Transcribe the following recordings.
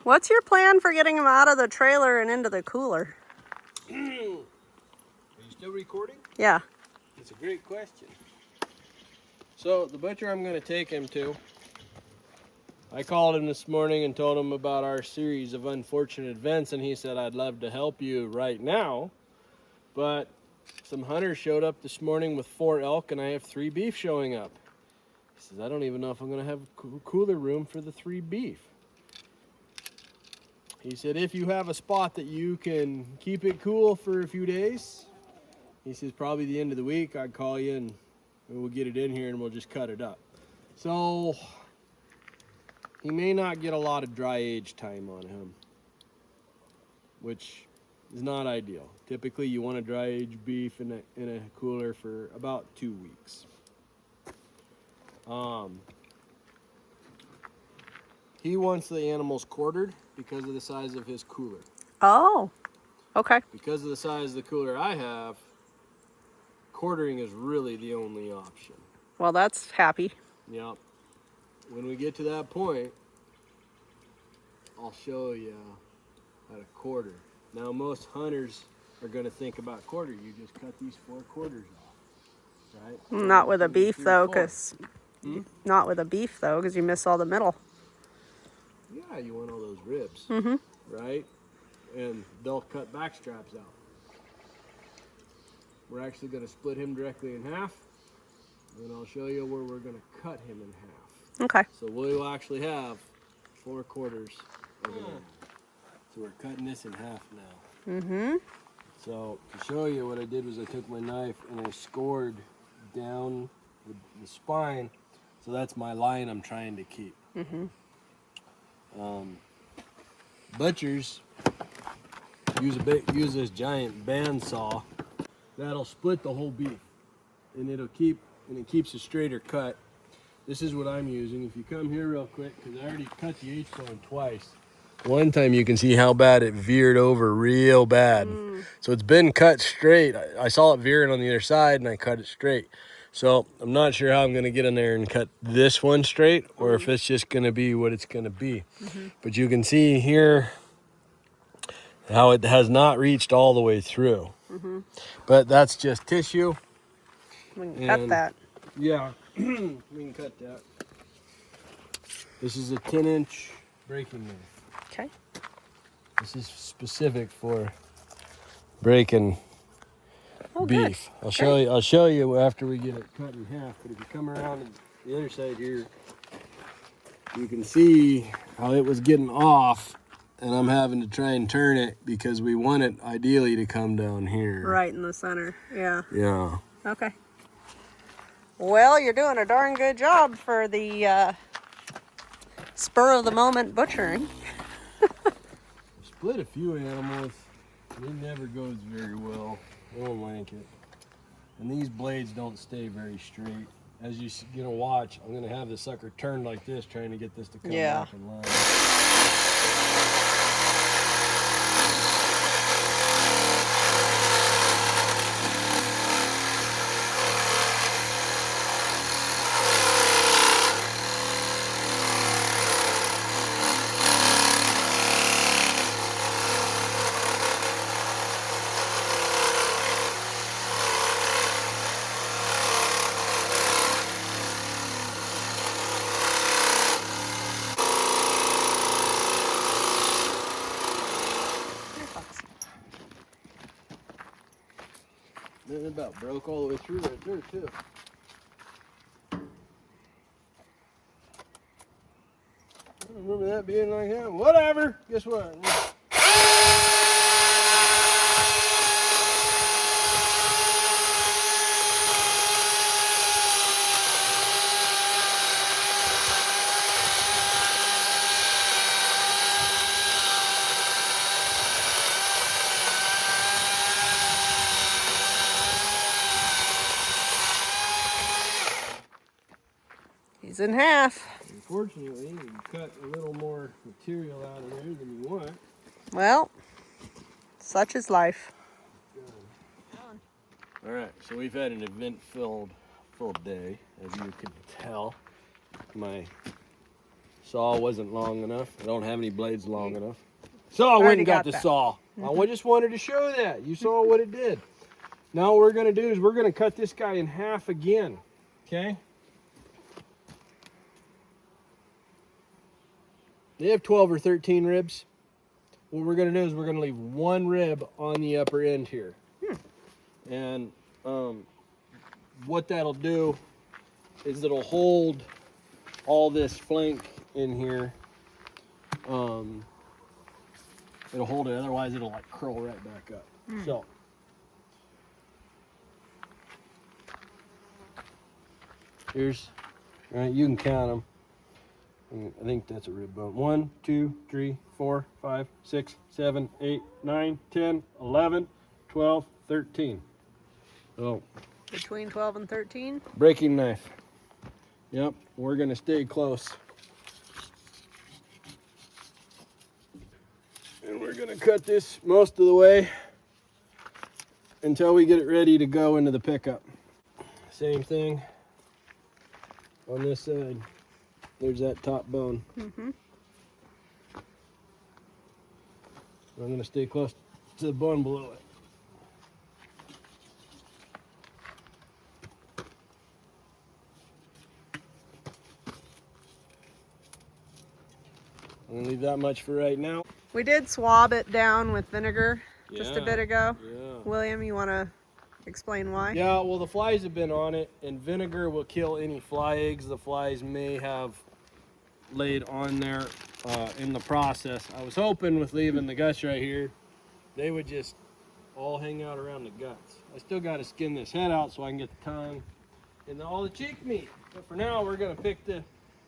What's your plan for getting them out of the trailer and into the cooler? Are you still recording? Yeah. That's a great question. So the butcher I'm going to take him to, I called him this morning and told him about our series of unfortunate events, and he said, I'd love to help you right now, but some hunters showed up this morning with 4 elk, and I have 3 beef showing up. He says, I don't even know if I'm going to have a cooler room for the 3 beef. He said, if you have a spot that you can keep it cool for a few days, he says, probably the end of the week, I'd call you and we'll get it in here and we'll just cut it up. So he may not get a lot of dry age time on him, which is not ideal. Typically, you want to dry age beef in a cooler for about 2 weeks. He wants the animals quartered because of the size of his cooler. Oh, okay. Because of the size of the cooler I have, quartering is really the only option. Well, that's happy. Yep. When we get to that point, I'll show you how to quarter. Now, most hunters are going to think about quarter. You just cut these 4 quarters off, right? Not with a 2, beef 3, though, 4. because not with a beef though, because you miss all the middle. Yeah, you want all those ribs, Mm-hmm. right? And they'll cut back straps out. We're actually going to split him directly in half, and I'll show you where we're going to cut him in half. Okay. So we'll actually have 4 quarters of an animal. So we're cutting this in half now. Mm-hmm. So to show you what I did was I took my knife and I scored down the spine. So that's my line I'm trying to keep. Mm-hmm. Butchers use this giant bandsaw that'll split the whole beef, and it keeps a straighter cut. This is what I'm using. If you come here real quick, because I already cut the H-bone twice. One time you can see how bad it veered over real bad. So it's been cut straight. I saw it veering on the other side and I cut it straight. So I'm not sure how I'm going to get in there and cut this one straight, or if it's just going to be what it's going to be. But you can see here how it has not reached all the way through. But that's just tissue. We can cut that. Yeah, we can cut that. This is a 10-inch breaking knife. Okay. This is specific for breaking beef. Good. I'll show you after we get it cut in half. But if you come around to the other side here, you can see how it was getting off, and I'm having to try and turn it because we want it ideally to come down here. Right in the center. Yeah. Yeah. Okay. Well, you're doing a darn good job for the spur of the moment butchering. Split a few animals. It never goes very well. I don't like it. And these blades don't stay very straight. As you're gonna watch, I'm gonna have the sucker turned like this, trying to get this to come back in line. It about broke all the way through right there too. I don't remember that being like that. Whatever. Guess what? He's in half. Unfortunately, you cut a little more material out of there than you want. Well, such is life. All right, so we've had an event-filled full day, as you can tell. My saw wasn't long enough. I don't have any blades long enough. So I went Already and got got the that. saw. I just wanted to show that. You saw what it did. Now what we're going to do is we're going to cut this guy in half again. Okay? They have 12 or 13 ribs. What we're going to do is we're going to leave one rib on the upper end here. And what that'll do is it'll hold all this flank in here. It'll hold it, otherwise it'll like curl right back up. So here's, all right, you can count them. I think that's a rib bone. 1, 2, 3, 4, 5, 6, 7, 8, 9, 10, 11, 12, 13. So Between 12 and 13. breaking knife. Yep, we're gonna stay close. And we're gonna cut this most of the way until we get it ready to go into the pickup. Same thing on this side. There's that top bone. I'm gonna stay close to the bone below it. I'm gonna leave that much for right now. We did swab it down with vinegar just a Yeah, bit ago. Yeah. William, you want to explain why? Yeah, well, the flies have been on it, and vinegar will kill any fly eggs the flies may have laid on there in the process. I was hoping with leaving the guts right here, they would just all hang out around the guts. I still got to skin this head out so I can get the tongue and all the cheek meat. But for now, we're going to pick the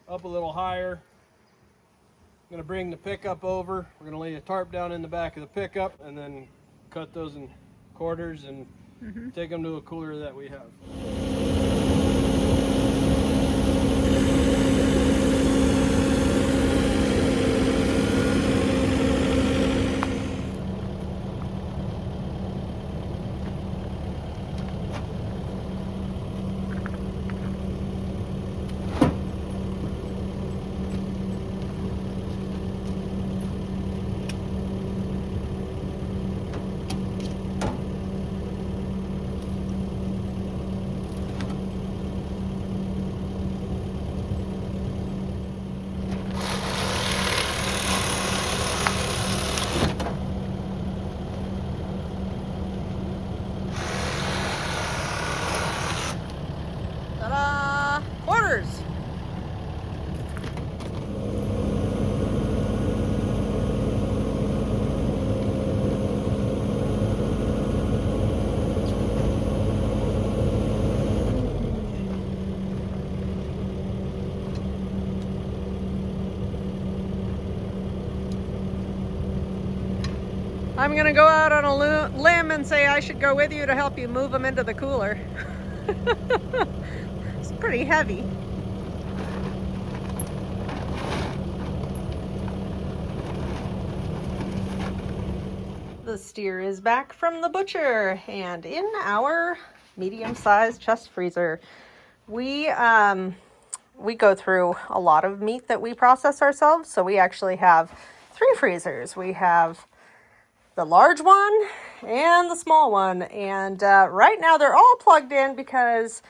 up a little higher. I'm going to bring the pickup over. We're going to lay a tarp down in the back of the pickup and then cut those in quarters and take them to a cooler that we have. Ta-da! Quarters! I'm gonna go out on a limb and say I should go with you to help you move them into the cooler. It's pretty heavy. The steer is back from the butcher and in our medium-sized chest freezer. We go through a lot of meat that we process ourselves, so we actually have 3 freezers. We have the large one and the small one, and right now they're all plugged in because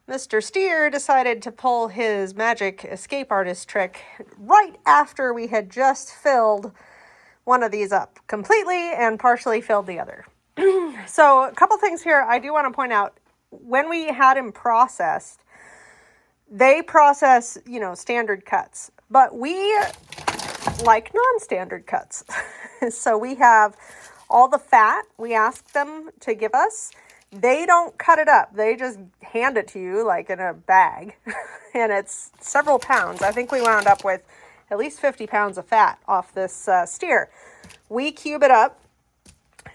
Mr. Steer decided to pull his magic escape artist trick right after we had just filled one of these up completely and partially filled the other. So a couple things here I do want to point out. When we had him processed, they process, standard cuts, but we like non-standard cuts. So we have all the fat we ask them to give us. They don't cut it up. They just hand it to you like in a bag. And it's several pounds. I think we wound up with at least 50 pounds of fat off this steer. We cube it up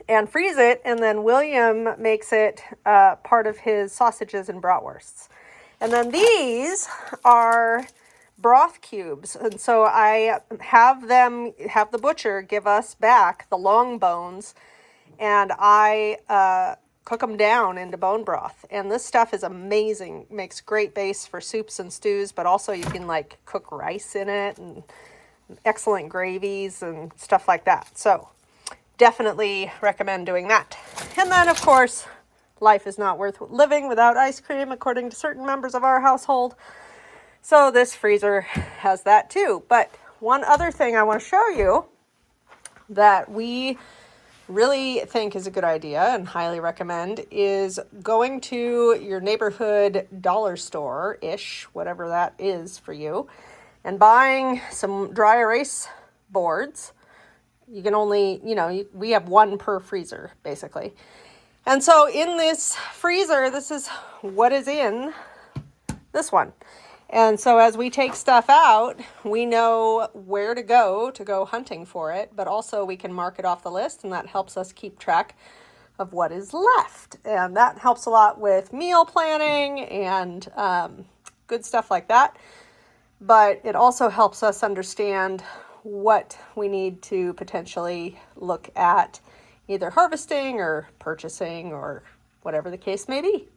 and freeze it, and then William makes it part of his sausages and bratwursts. And then these are broth cubes, and so I have the butcher give us back the long bones, and I cook them down into bone broth. And this stuff is amazing. Makes great base for soups and stews, but also you can like cook rice in it and excellent gravies and stuff like that. So definitely recommend doing that. And then of course, life is not worth living without ice cream, according to certain members of our household. So this freezer has that too. But one other thing I want to show you that we really think is a good idea and highly recommend is going to your neighborhood dollar store-ish, whatever that is for you, and buying some dry erase boards. You can only, we have one per freezer, basically. And so in this freezer, this is what is in this one. And so as we take stuff out, we know where to go hunting for it, but also we can mark it off the list, and that helps us keep track of what is left. And that helps a lot with meal planning and good stuff like that. But it also helps us understand what we need to potentially look at either harvesting or purchasing or whatever the case may be.